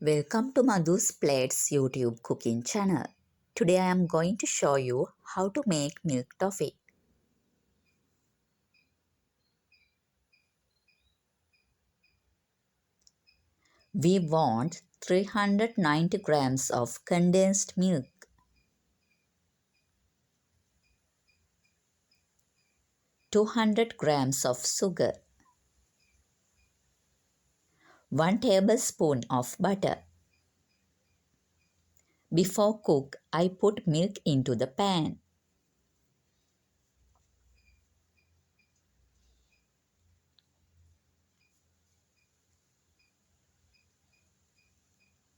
Welcome to Madhu's Plates YouTube cooking channel. Today I am going to show you how to make milk toffee. We want 390 grams of condensed milk, 200 grams of sugar, 1 tablespoon of butter. Before cook, I put milk into the pan.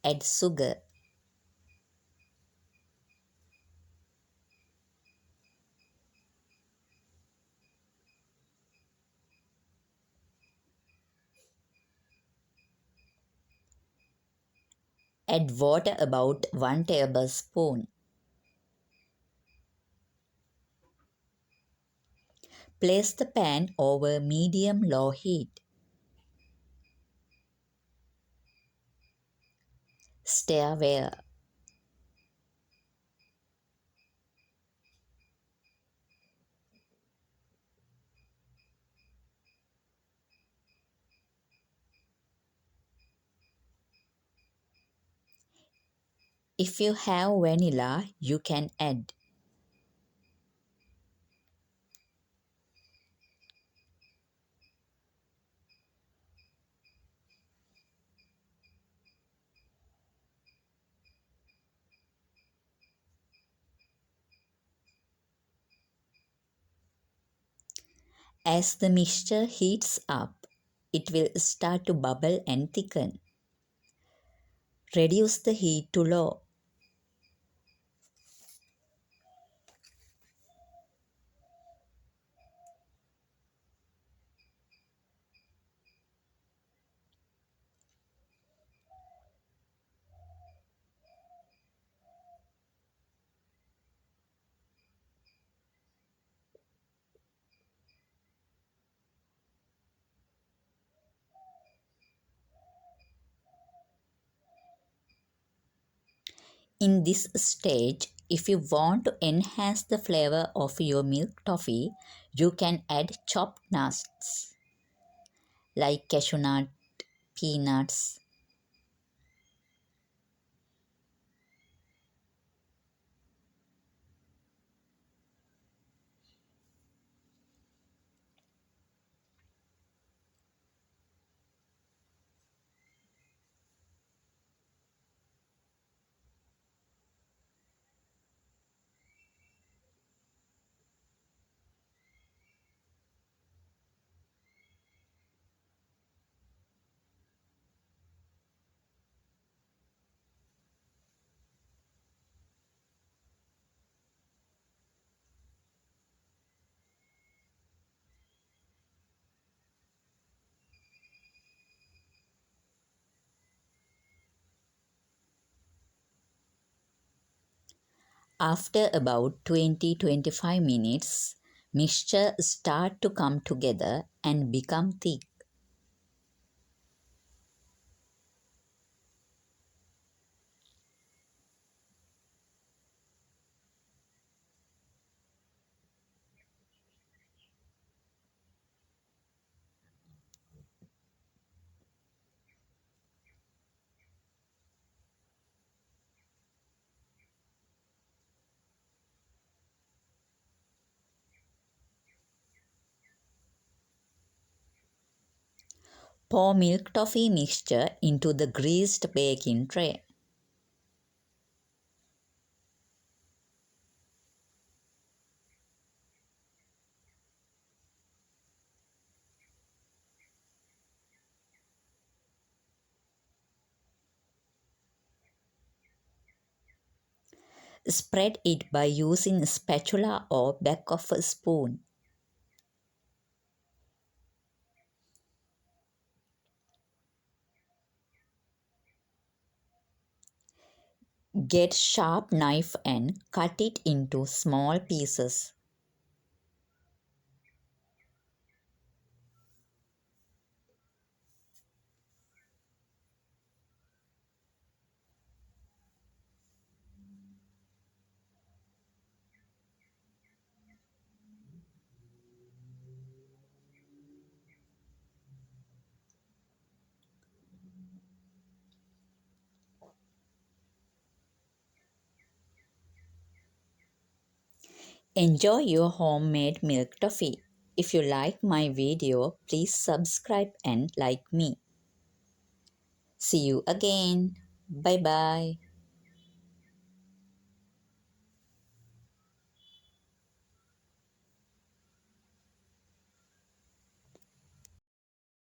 Add sugar. Add water about 1 tablespoon. Place the pan over medium-low heat. Stir well. If you have vanilla, you can add. As the mixture heats up, it will start to bubble and thicken. Reduce the heat to low. In this stage, if you want to enhance the flavor of your milk toffee, you can add chopped nuts like cashew nut, peanuts. After about 20-25 minutes, mixture start to come together and become thick. Pour milk toffee mixture into the greased baking tray. Spread it by using a spatula or back of a spoon. Get sharp knife and cut it into small pieces. Enjoy your homemade milk toffee. If you like my video, please subscribe and like me. See you again. Bye bye.